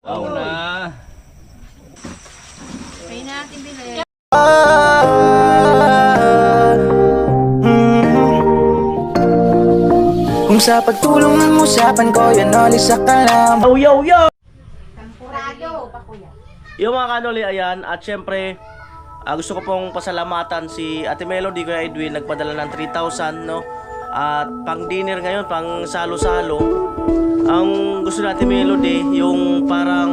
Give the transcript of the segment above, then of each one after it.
Oo na. Kaya natin bilhin. Kung sa pagtulong ng usapan ko, yan oli sa kalam. Yo, yo, yo! Tempurado pa kuya. Yung mga kanoli, ayan. At syempre, gusto ko pong pasalamatan si Ate Melody, Kuya Edwin. Nagpadala ng 3,000, no? At pang dinner ngayon, pang salo-salo. Ang gusto ni Ate Melody, yung parang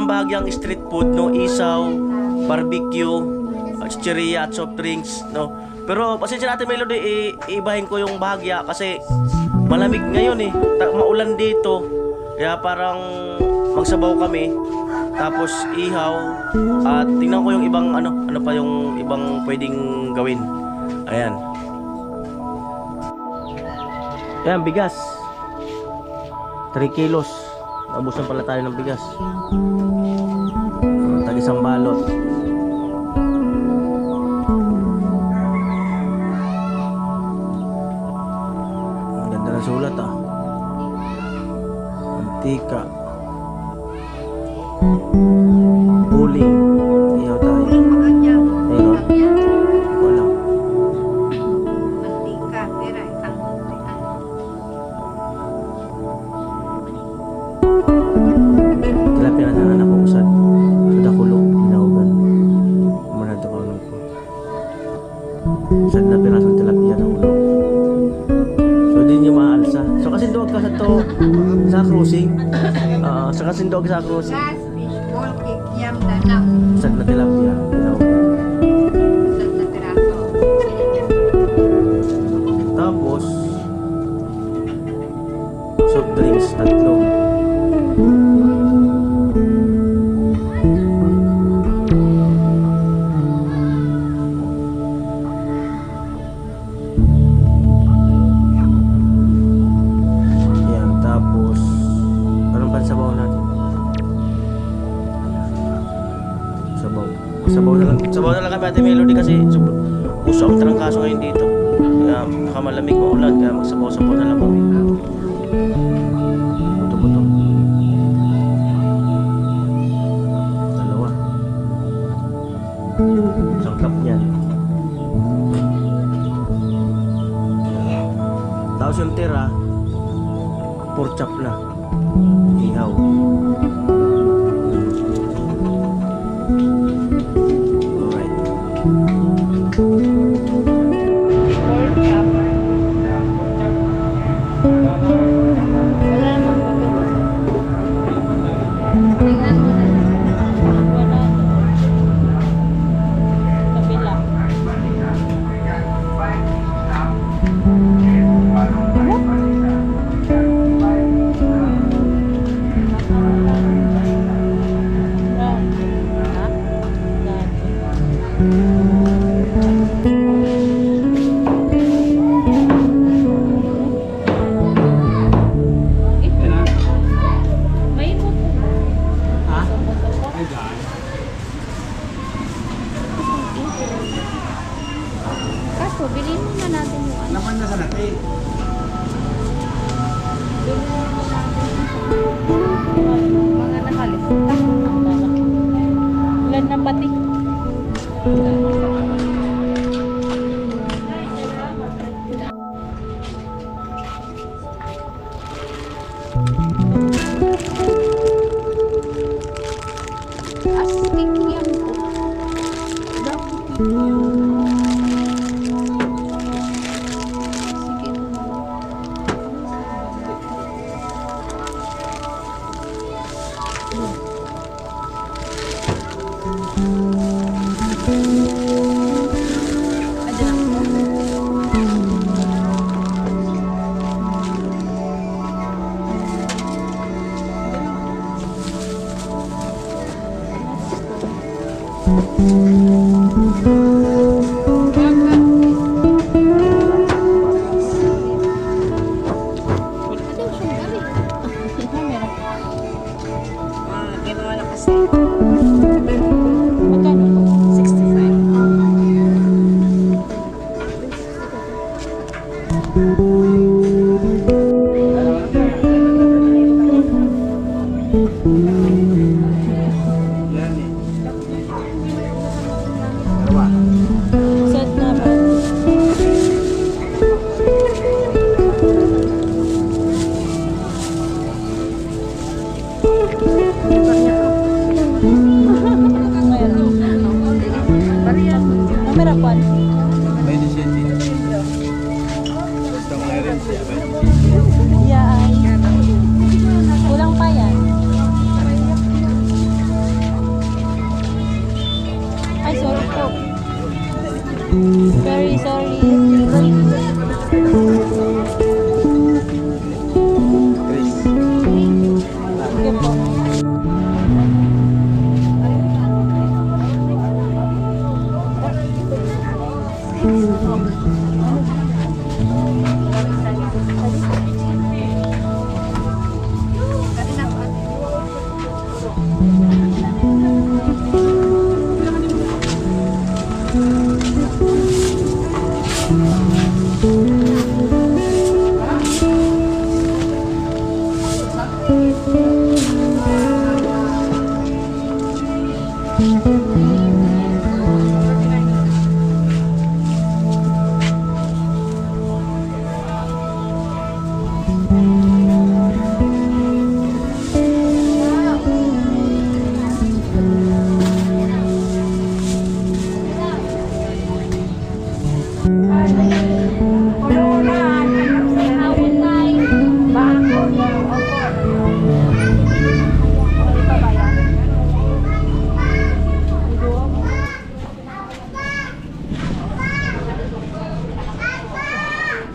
bahagyang street food, no? Isaw, barbecue, chicheria at soft drinks, no? Pero pasensya natin Melody, iibahin ko yung bahagya kasi malamig ngayon eh. Maulan dito. Kaya parang magsabaw kami. Tapos ihaw. At tingnan ko yung ibang ano pa yung ibang pwedeng gawin. Ayan. Ayan, bigas. 3 kilos. Naubusan pala tayo ng bigas. Tag-isang balot. Sulat mantika, uling, ihaw tayo. Ayun, wala. Mantika, pera, isang Tilapia na anak ko usad. Sa dakulo, hinahugan. Manado ka lang ko. Usad na pirasong tilapia na ulo. Hindi nyo maalsa. So kasi doon ka sa cruising. So kasi doon ka sa cruising. gas, fish ball, cake, yam, danap. Sad na tilapia. Isang na peraso. Tapos soft drinks 3. Sabaw na lang kami Ate Melody kasi uso ang trangkaso ngayon dito. Kaya makamalamig maulan kaya magsabaw-sabaw na lang kami. Buto-buto. 2. Isang cup niyan. Tapos yung tira, pork chop na. Ihaw. Kaso, bilhin muna natin yung ano. Naman na sa natin. Mga nakalista. Ilan na pati? Asking yan po. Set na ba? Camera kwan. Yan. Kulang pa yan. Ay, sorry po. Very sorry. Sige po.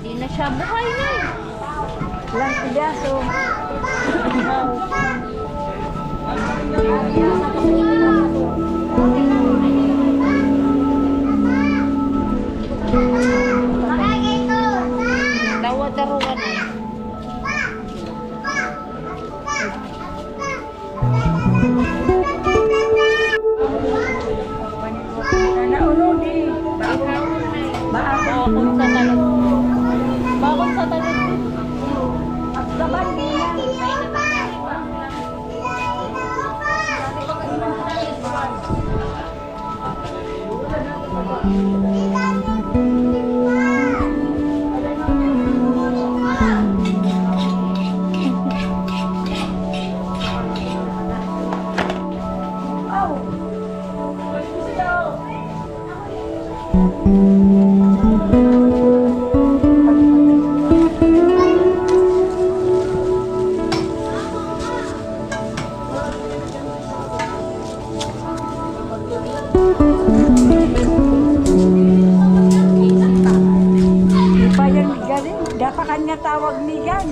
Di na siya buhay na eh. Lang pidaso. Tawad darugan eh. Bakon sa talag. Bakon sa talag. At gaban bilang. Pa yan galing, dapat kanya tawag ni Gan.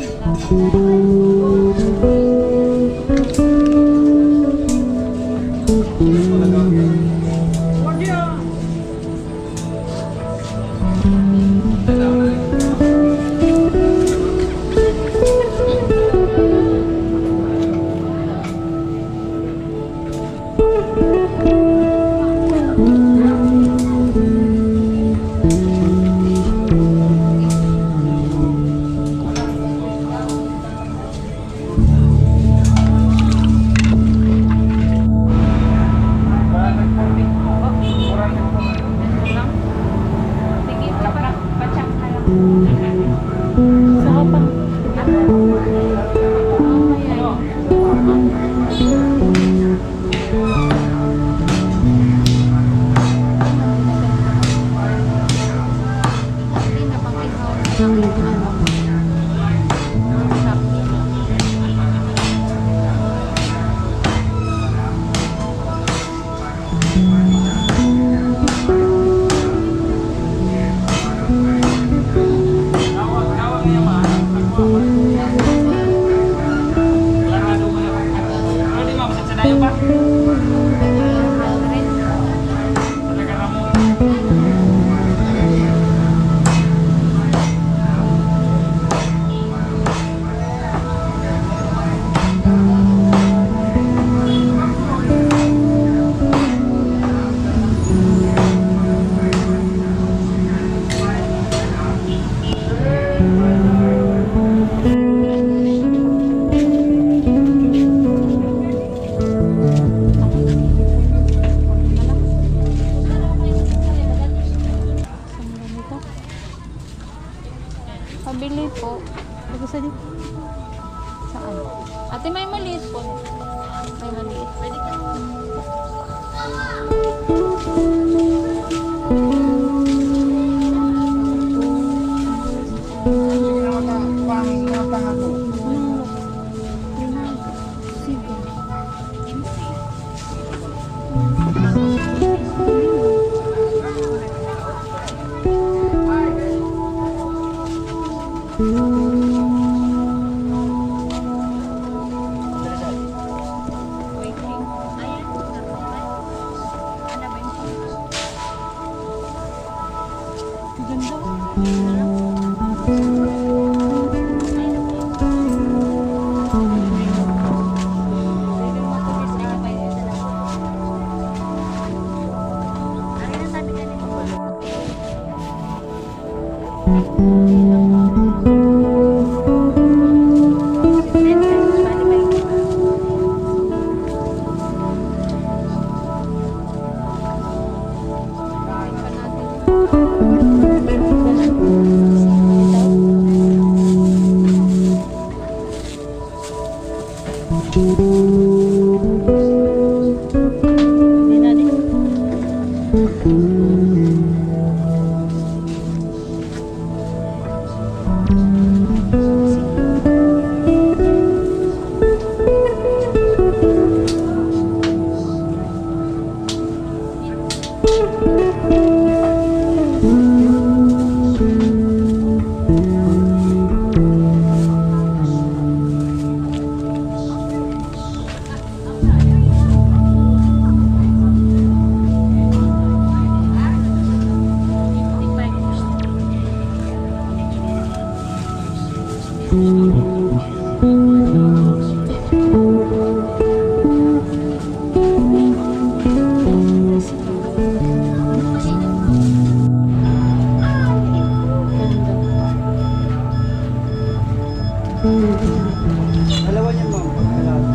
Dalawa niyan, ma'am. Dalawa.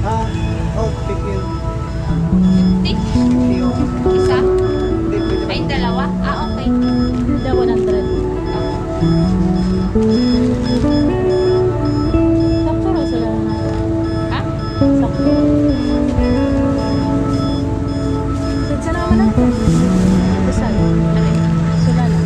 Ah, oh, pick yun. Isa? Hindi, pwede ba? Ay, dalawa? Ah, okay. Daw 100. Sakto raw sila natin. Ha? Sakto. Sa naman natin. Kusal. Sila na.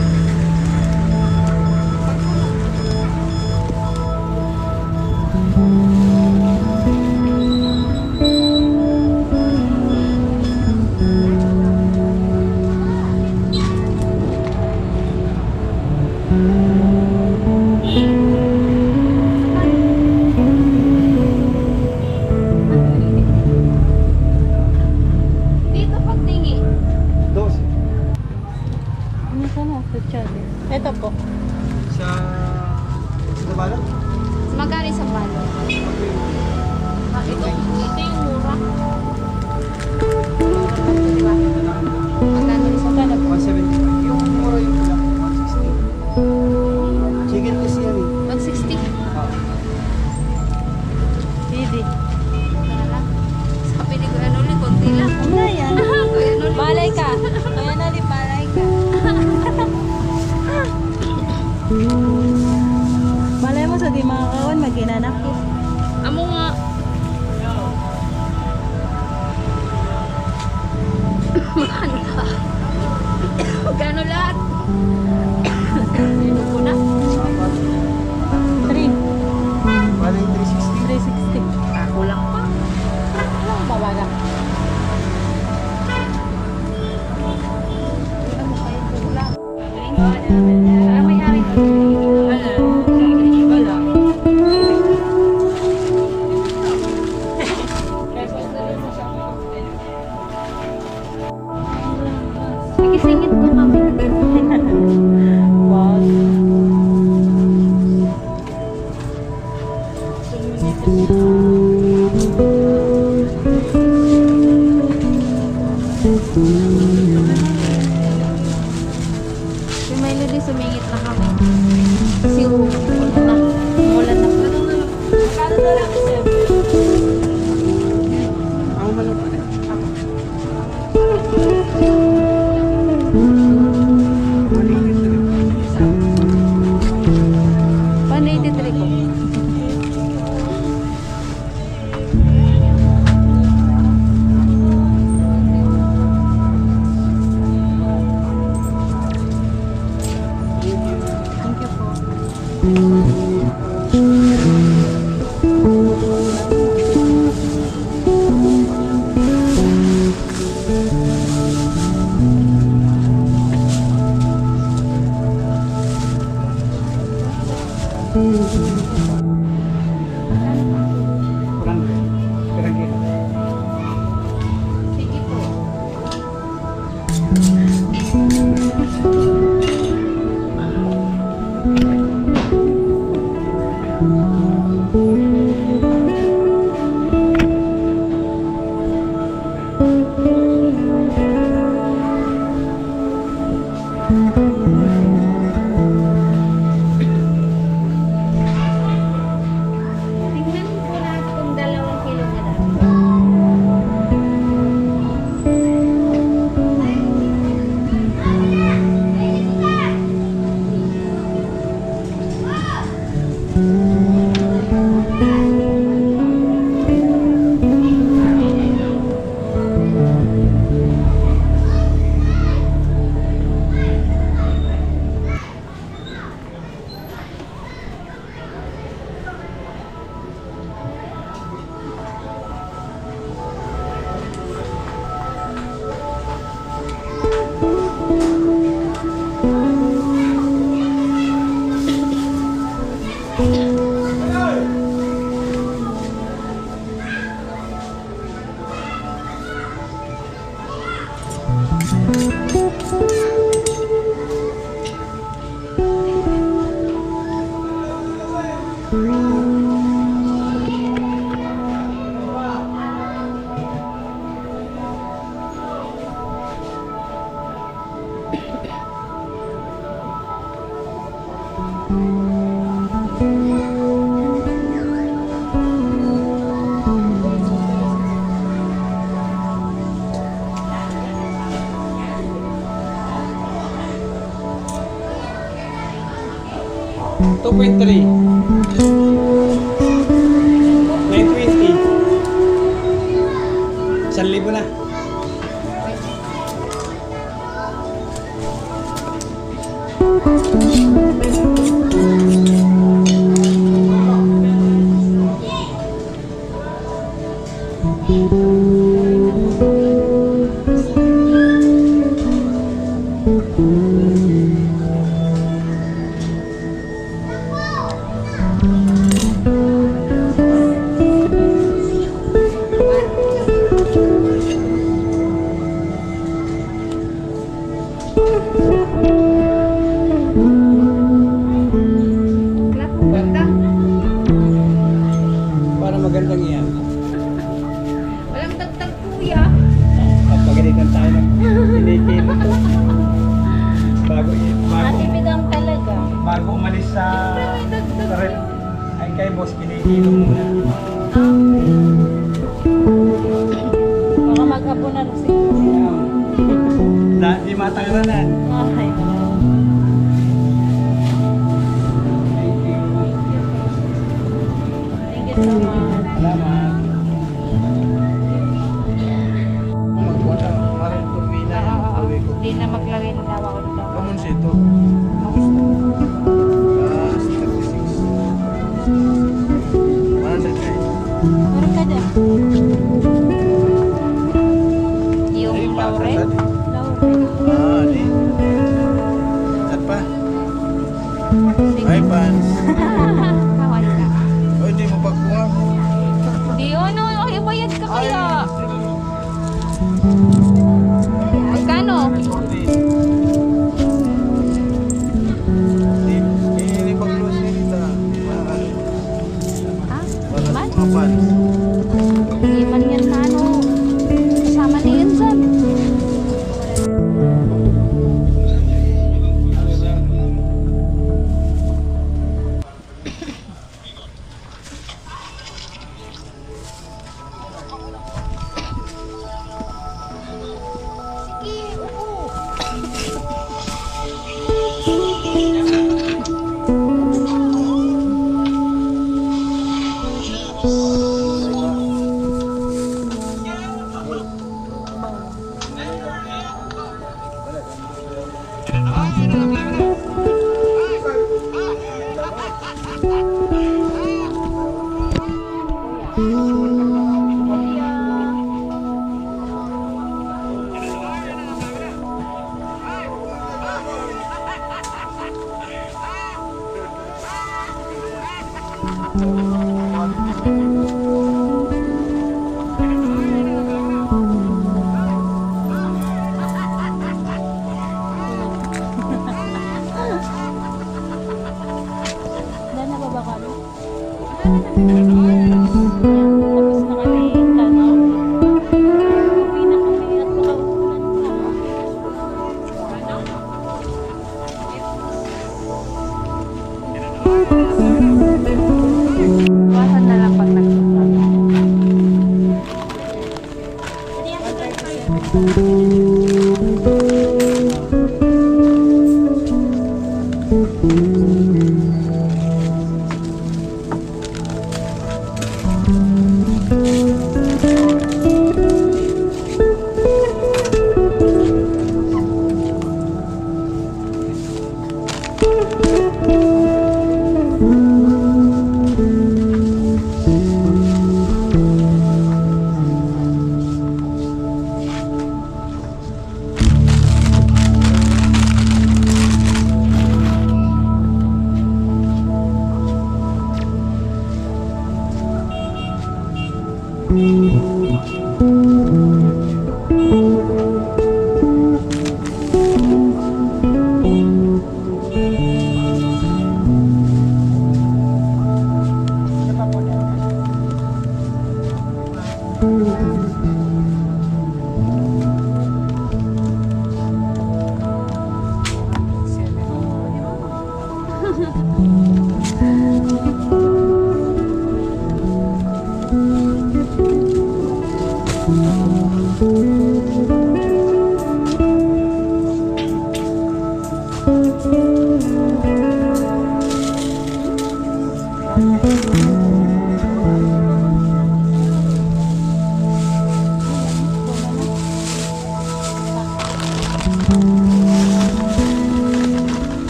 Dito pagtingi. 12. Ano sana? Kutsari. Ito po. Sa balot? Magkano isang balo? Ah, ito yung mura. Diba? Magkano isang balo? 175. Yung mura yung pula, 160. Chicken kasi yan eh. 160. Didi. Wala lang. Sabi ni Kuya Noli, konti lang. Ano na yan? Kuya Noli. Balay ka. Kaya na di balay ka. Balay mo sa di makakawan, mag-inanak eh. Amo nga. Maganda. Magkano lahat? Ano ko na? 3. Wala yung 360. 360. Ah, kulang pa. Ano babaga? Ano kayo kulang? Para may hari. Wala. Wala. Sige, singit ko kami. Wow. Si Melody, sumingit na kami. Kasi umulan na. Umulan na. Magkano na lang ito? Ang malo pa rin. Paano 83 ko? Tingnan ko lahat kung 2 kilo na lang. $2.3 $9.20 1,000 na. Klap mo ganda. Para magandang iyan. Walang dagdag kuya. Papagalitan tayo ng kinikilo to. Matipidang talaga. Bago umalis sa May dagdag rep. yun. Ay kay boss, kinikilo muna. Baka mag-hapon na siguro. Di matangaranan. Ay. Thank you so much. Salamat. Magbuwan na. Maraming turbina yan. Uwi ko. Hindi na maglagay ng tawa ko dito. Kamun sito. Gas 36. 100 guys. Meron ka dyan? Yung laurel? Laurel. Di. Chat pa. Ay, pans. Kawal ka. O, hindi mo pagkuha. Di, ano, ay, bayad ka kaya. Magkano? Hindi pag-close nyo dito. Ah, Wala man? mga pans. Hindi man yan na ano. Kasama na yun dyan. Sige, upo. Dahil nababa ka, no? Tapos na kami tanaw. Uwi na kami at makaulan pa. Iwasan na lang pag nagsusunod.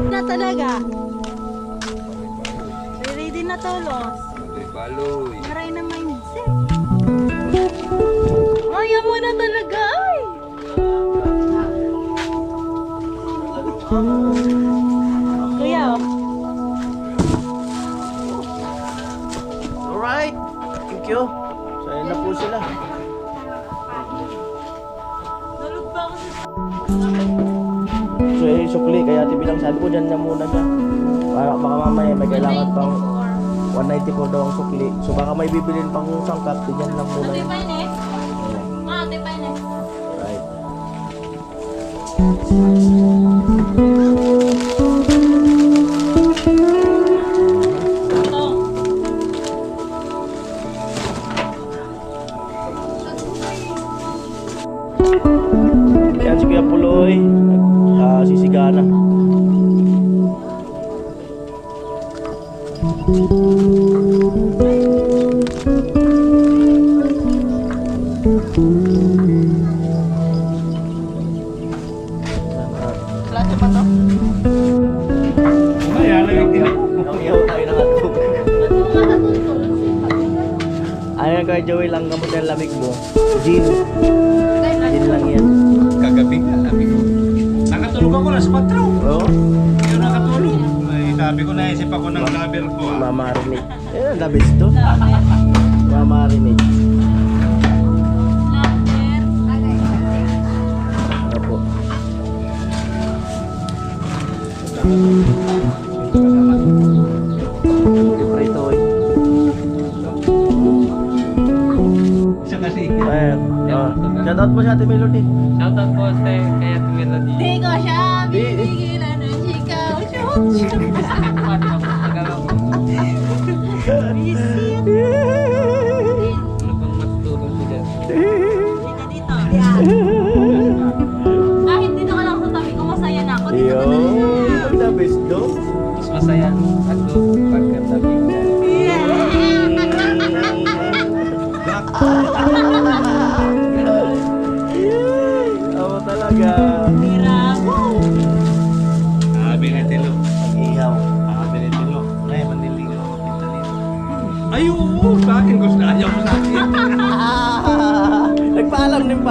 Na talaga. Ready na to, Los. Baloy. Maray na mindset. Ayaw mo na talaga, ay. Kuya, Alright. Thank you. So, ayun na po sila. So, sukli. Kaya bilang sabi ko dyan na muna siya. Para baka mamaya may kailangan pang 194 daw ang sukli. So, baka may bibilin pang sangkat. Dyan lang muna. ate pa yun eh. Ate pa yun eh. Alright. Yan si Kuya Puloy. Sisigana. Plato pa to? Ay, alam din ako. Ang ihaw tayo ng atog. Ayan kay Joey lang gamot yung lamig mo. Gin. Gin lang yan. Kagabi nga, sabi ko. Nakatulog ako na sa patro. Oo. Hindi ako nakatulog. Ay, sabi ko, naisip ako ng lover ko. Mamarinig. Eh, the best to. Mamarinig. Opo. Prito eh. Isa kasi. Ayan. Shoutout mo si Ate Melody. Shoutout po sa kay Ate Melody. Di ko siya bibigilan ng chikaw. Shoot, shoot. Ano bang matutulog ko dyan? Dito. Kahit dito ka lang sa tabi ko, masaya na ako. Dito ka na Yo, the best do. Mas masaya ako pagkatabi ko. Yeah.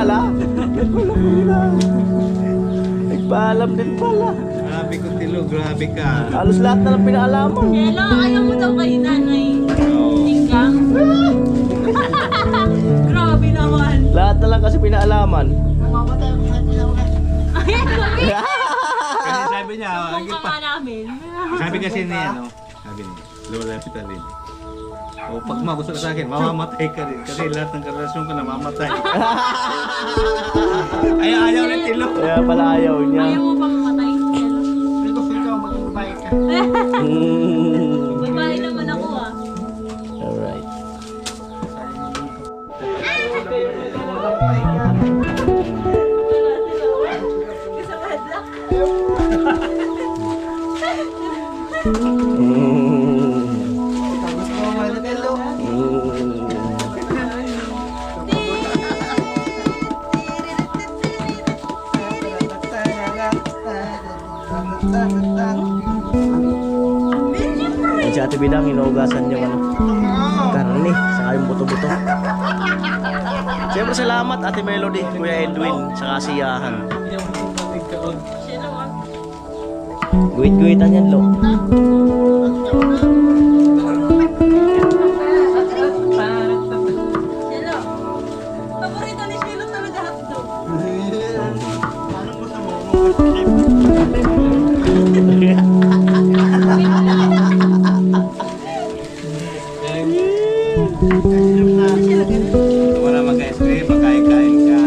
pala. Nagpaalam din pala. Grabe ko tilo, grabe ka. Halos lahat na lang pinaalaman. Hello, ayaw mo daw kay nanay. Oo. Tinggang. Grabe naman. Lahat na lang kasi pinaalaman. Kasi sabi niya, Kung ka namin. sabi kasi niya, no? Sabi niya, Lola Pitalin. O pag magusto ka sa akin, mamamatay ka rin. Kasi lahat ng karelasyon ko namamatay. Ay, ayaw rin tilo. Kaya pala ayaw niya. Ayaw mo pang matay. Pero kung ikaw maging babae ka. Babae naman ako ah. Alright. Gusto mo man tilo. Yan si Ate Bidang, inuugasan yung ano, karne, saka yung buto-buto. Siyempre salamat Ate Melody, Kuya Edwin, saka si Yahan. Guhit-guhitan yan, Lo. Hello. Paborito ni Shelo talaga hotdog. Gusto mo na mag-ice cream, makain-kain ka.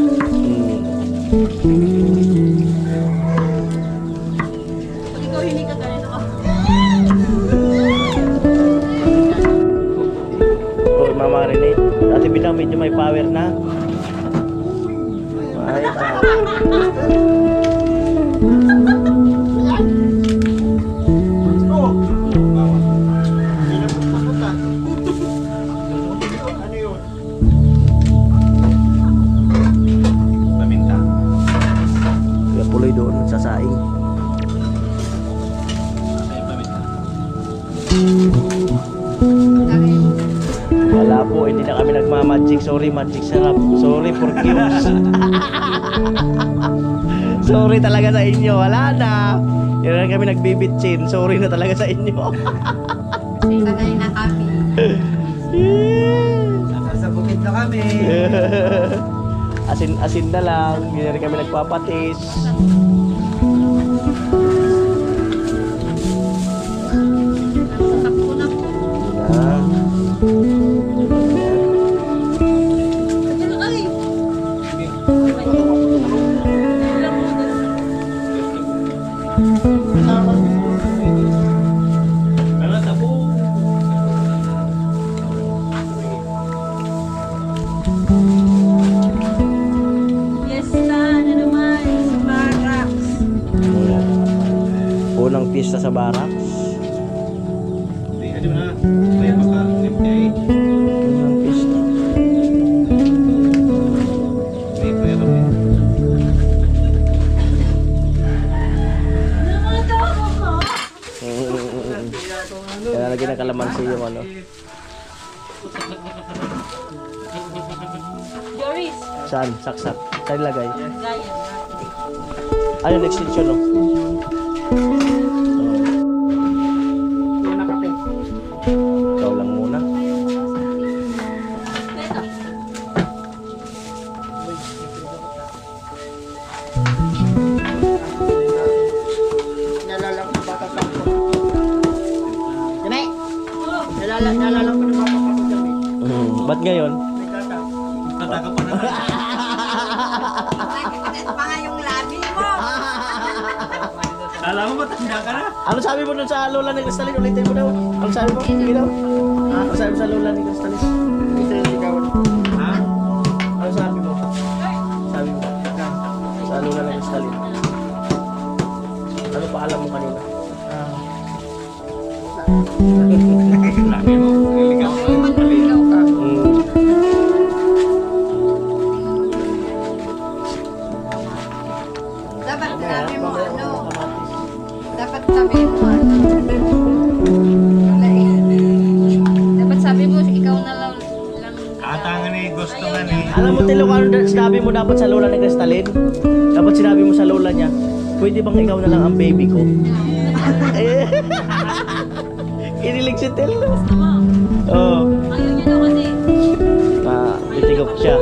Pag ikaw hindi ka ganito ka. Oh, Mama Renee, Ate Bidang medyo may power na. May power. Paminta. Kaya puloy doon sa saing. Ay, paminta. Wala po, hindi na kami nagmamagic. Sorry, magic sarap. Sorry for cubes. Sorry talaga sa inyo. Wala na. Hindi na kami nagbibitchin. Sorry na talaga sa inyo. Sanay na kami. Nasa bukid na kami. Asin na lang. Hindi na rin kami nagpapatis. Takbo na po. Yan. Hello, ay. Wala, tabo. Fiesta na naman sa Barracks. Unang pista sa barracks. Hindi, ano na. May maka-MTI. Unang pista. May pera din. Namatawa ko. Kaya lagi ng kalamansi yung ano. Doris. Saan? Saksak. Saan ilagay? Gaya. Ayun, extension no? Ikaw lang muna. Ito. Nalala ko bata pa ako. Janay! Oh. Nalala ko na bata pa ako dyan. Ba't ngayon? May tata. Tata ka pa naman. Pa nga yung labi mo. Alam mo, matanda ka na. Ano sabi mo dun sa lola ni Crystalin? Ulitin mo daw. Ano sabi mo? Sige daw. Ano sabi mo sa lola ni Crystalin? Ha? Ano sabi mo? Sabi mo? Sa lola ni Crystalin. Ano pa alam mo kanina? Lagi mo. Niligaw ka. Malinaw ka. Dapat sabi mo ano. Dapat sabi mo ano. Dapat sabi mo ikaw na lang. Atangan eh, gusto nga Ayaw eh. Alam mo Ate Lo, ano sinabi mo dapat sa lola ni Cristalin? Dapat sinabi mo sa lola niya, pwede bang ikaw na lang ang baby ko? Eh, kinilig si Telo. Oo. Ayaw niya daw kasi. Bitigok siya.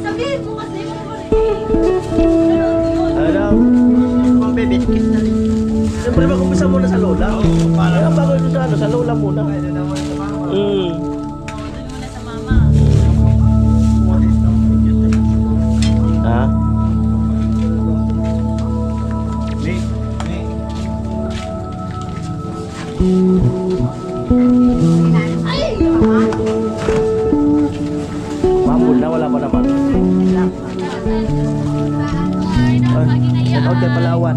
Sabihin mo kasi mo pa rin. Ano? Ang baby, kiss na rin. Siyempre mag-umpisa muna sa lola. Kaya bago ito sa, sa lola muna. Mm. Muna sa mama. Ha? Mambul na, wala pa naman. Shout out kay Palawan.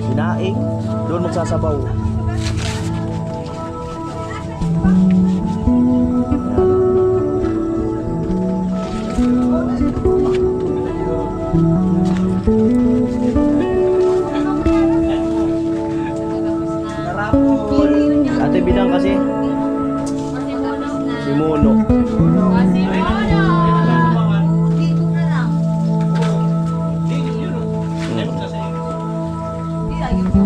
Sinaing, doon magsasabaw. Ate Bidang kasi, si Mono. Dito na lang. Hindi, ayun po.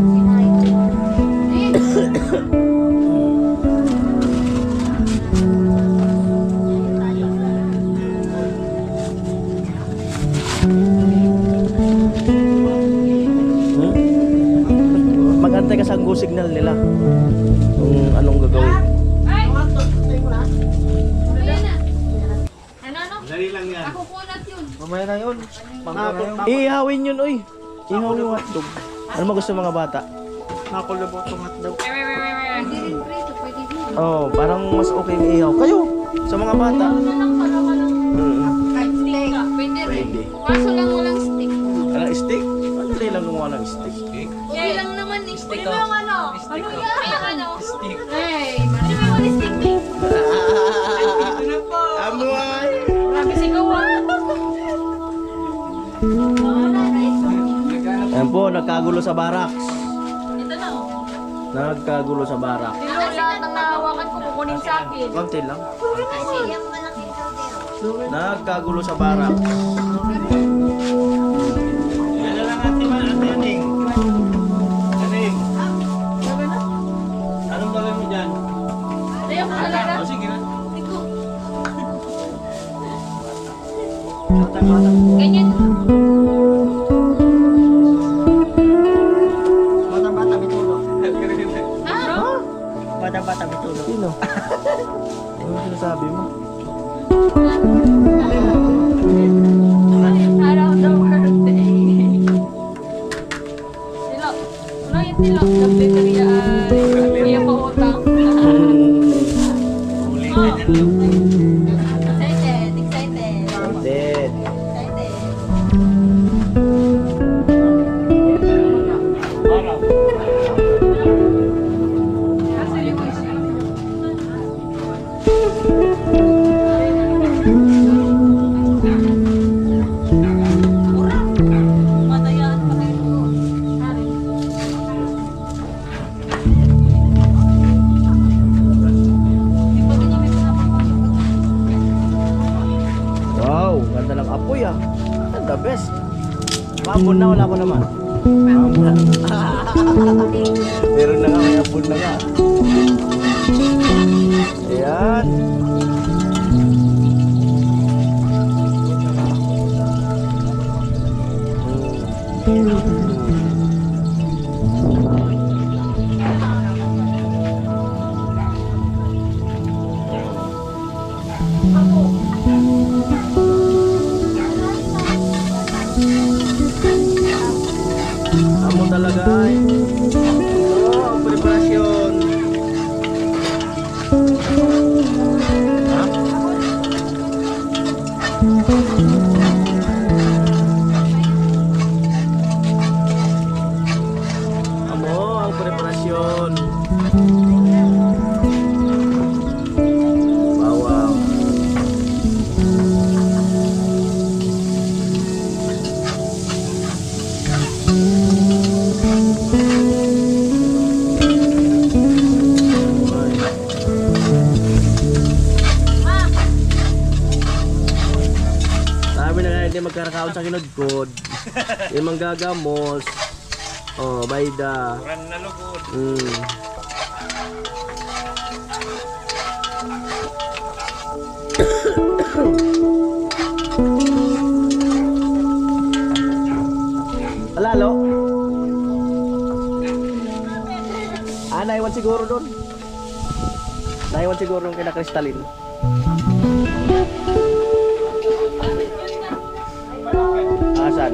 Magantay ka sa go signal nila. Kung anong gagawin. Dali lang yan. Kukunat yun. Mamaya na yun. Ihawin yun, oy. Ihaw yung hotdog. Ano ba gusto ng mga bata? Nakulubot tong hotdog. Pwede rin prito, pwede din. Oh, parang mas okay na ihaw. Kayo, sa mga bata. Ano lang para walang Mm. stick ka. Pwede rin. Pwede. Kaso lang walang stick. Kailang stick? Madali lang gumawa ng stick. Okay lang naman eh. Stick mo yung ano? Ano yan? Yung ano? Stick. Hey, marami mo yung stick eh. Amoy! Grabe sigawan. Ayan po, nagkagulo sa barracks. Ito na oh. Nagkagulo sa barracks. Pero lahat ng nahawakan ko kukunin sa akin. Konti lang. Kasi yung malaking kaldero. Nagkagulo sa barracks. Yan lang ate Aning. Aning. Anong gagawin mo dyan? Ayaw ko talaga. O sige na. Ganyan. Bata-bata, may tulog. Ha? Bata-bata, may tulog. Sino? Ano sinasabi mo? Araw the world day. Tilo. Ano yung tilo? Nagbibiria ay iya pa utang. Excited, excited. Dead. Excited. Matayaan pa kayo. Wow, ganda ng apoy ah. The best. Mambon na, wala pa naman. Mambon na. Meron na nga, may ambon na nga. Ayan. Amo talaga ay. Oh, ang preparasyon. sa kinudkod. Yung manggagamos. Oh, bayda. Kuran na lugod. Alalo? Naiwan siguro doon. Naiwan siguro yung kinakristalin. Asan?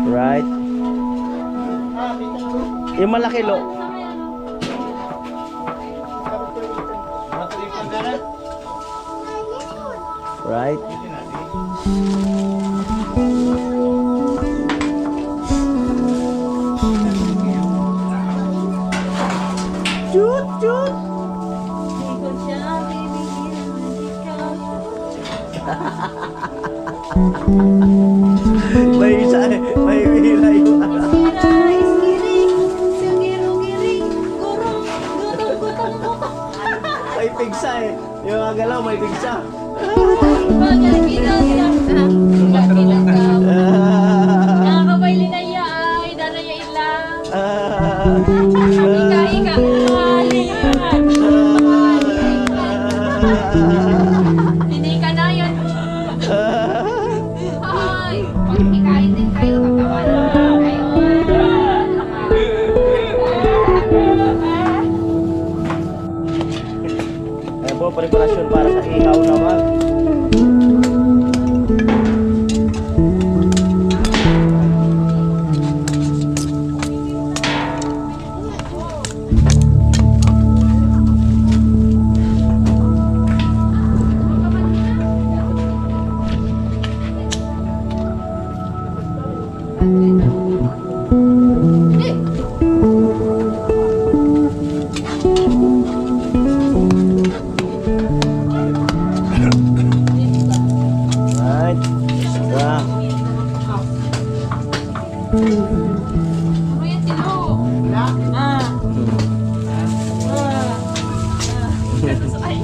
Right. Yung malaki lo. Right. Shoot, shoot. Ikot siya, baby. Ikaw. May isa, may hila yung Sira, iskiring. Sigiro-giring. Gurong. Gutong-gutong-gutong. may pigsa eh. Yung mga galaw, may pigsa. Magaling-gilang siya. Magaling ka. Nakakabay linaya ay. Daraya ilang. Ika-ika. Hindi ka na yun. Ay, pag hikain din kayo, tatawanan kayo. Ayan po, preparasyon para sa ihaw naman. Right. Extra. Ano yan silo? Ay.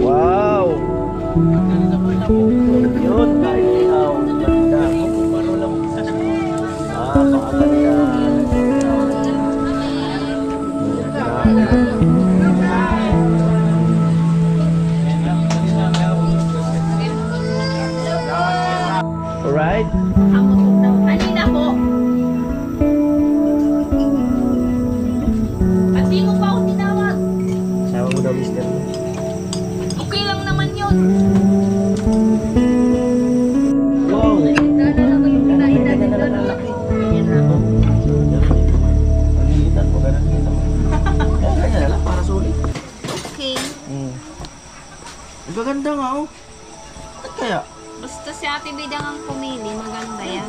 Wow! Yun, kahit ihaw. Ganda. Pakaganda. Alright? Kanina po. Ba't di mo pa ako tinawag? Sama mo daw, mister. Okay lang naman yun. Wow! Dala lang ko yung kinain natin doon. Ayan na. Pagilitan mo, ganun kita. Kaya na lang, para sulit. Okay. Ang gaganda nga, oh. Ba't kaya? Basta si Ate Bidang ang pumili, maganda yan.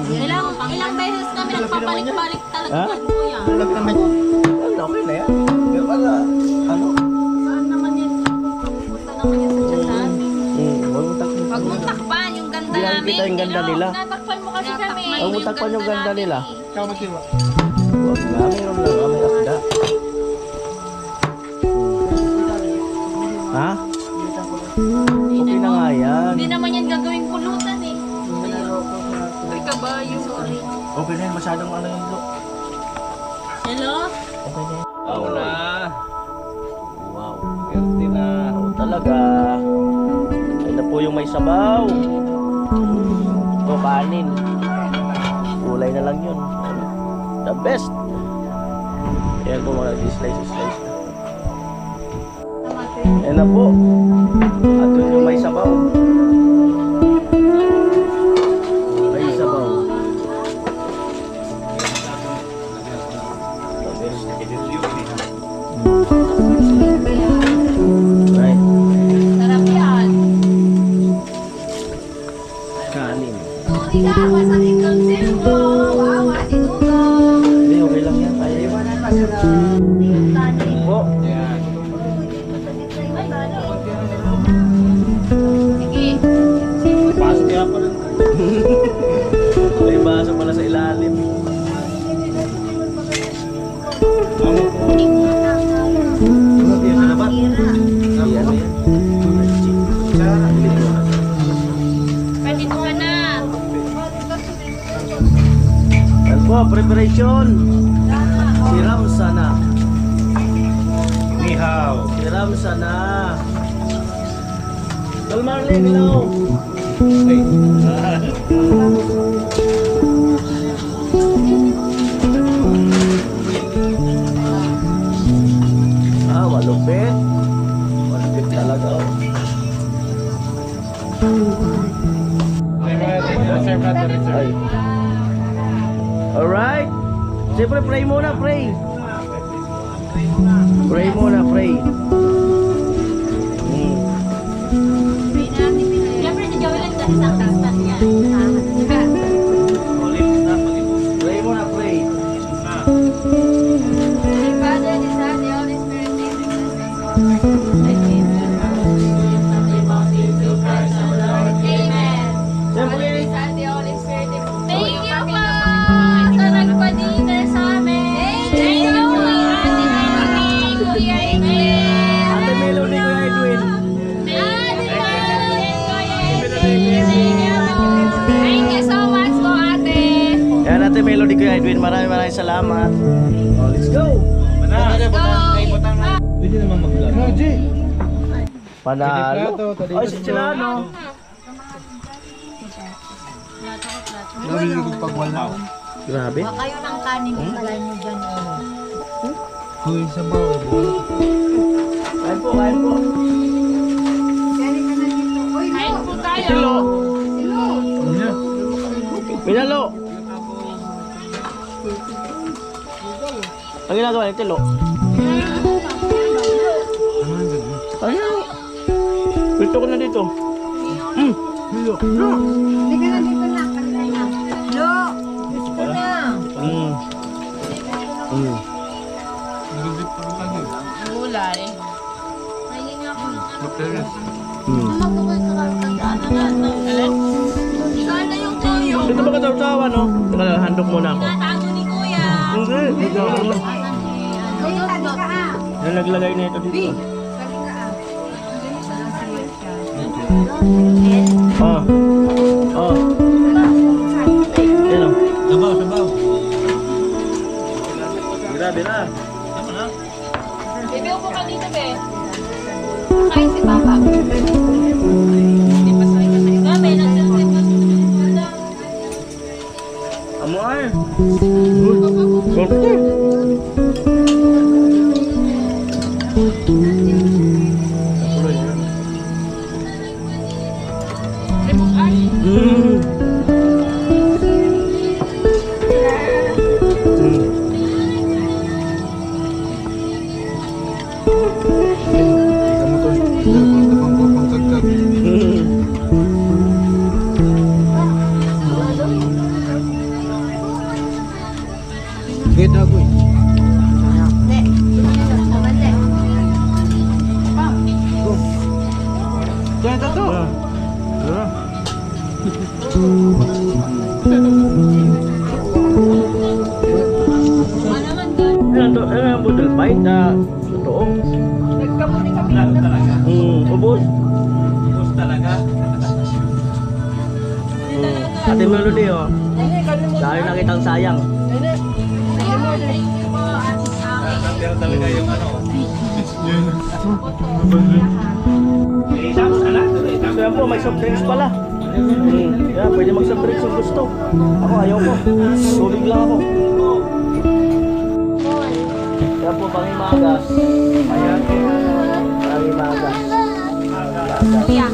Ilang beses kami nagpapalik-balik talaga Ha? mo yan. Tulad naman yan. Ano, okay na yan. Pero pala, ano? Saan naman yan? Punta naman yan sa chat natin. Huwag mo takpan. Huwag mong takpan yung ganda Hindi namin. kita yung ganda nila. Natakpan mo kasi kami. Huwag mo takpan yung ganda nila. Ikaw magsiwa. Huwag nga, mayroon lang. May akda. Ha? Okay na nga yan. Hindi naman yan gagawing pulutan eh. Ay, kabayo. Sorry. Okay na yan. Masyadong ano yung look. Hello? Okay na yan. Ako na. Wow. Gerti na. Oo talaga. Ayun na po yung may sabaw. Ito, kanin. Kulay na lang yun. The best. Ayan po mga slice na. Ayan na po. At yun yung may sabaw. May sabaw. Right. Sarap yan. Kanin. Sorry ka, masakit ang silbo. Wawa, tinugong. Hindi, okay lang yan. Kaya yun. Yung kanin. Po. Yan. Sige. Pasok kaya pa rin. May baso pala sa ilalim. Ang preparation. Si Ramsa na. Ni hao. Si Ramsa na. Tol Marlene, hello. Ay. Malupit. Malupit talaga. Oh. Ay. Alright. Siyempre, pray muna, pray. Pray muna, pray. Siyempre, si Joel ang isang tastas niya. Pray muna, pray. Father, the Son, the Holy Spirit, name in the name of our Lord. I give you Amen. Siyempre. Father, the Son, the Holy Spirit. Thank you po sa nagpa-dinner sa amin. Thank you po, Kuya Edwin. Ate Melody, Kuya Edwin. Thank you so much po, ate. Yan, Ate Melody, Kuya Edwin. Maraming salamat. Oh, let's go. Pwede naman mag-vlog. Panalo. Tadi Ay, si Chilano. Grabe. Kayo ng kanin pala nyo dyan. Kuy sa bawah. Kain po, kain po. Kain po tayo. Tilo. Minalo. Ang ginagawa ni Tilo. Ayaw. Pito ko na dito. Hindi ka na dito na. Kanina na. Lo! Gusto ko na. Gulay. Ayun nga po. Sana yung toyo. Dito ba katawa-tawa, no? Teka, handok muna ako. Tago ni Kuya. Hindi. Dito. Ay, tali ka ah. Yung naglagay na ito dito. Tali ka ah. Oh. Oh. Yan o. Sabaw, sabaw. Grabe na. Bebe, upo ka dito, be. Kain si Papa. Hindi pa sakay ka sa'yo. Gabi, nagsasalip ka. Amo ay. Good. Kita ko eh. Jangan tato. Ano ang budol fight na totoo? Nagkamuti kami. Ubos. Ubus talaga. Ate Melody, oh. Dahil nakitang sayang. Pero talaga yung ano. Kaya po, may soft drinks pala. Kaya pwede mag soft drinks kung gusto. Ako ayaw ko. Tubig lang ako. Kaya po, pangimagas. Ayan. Pangimagas. Kuya.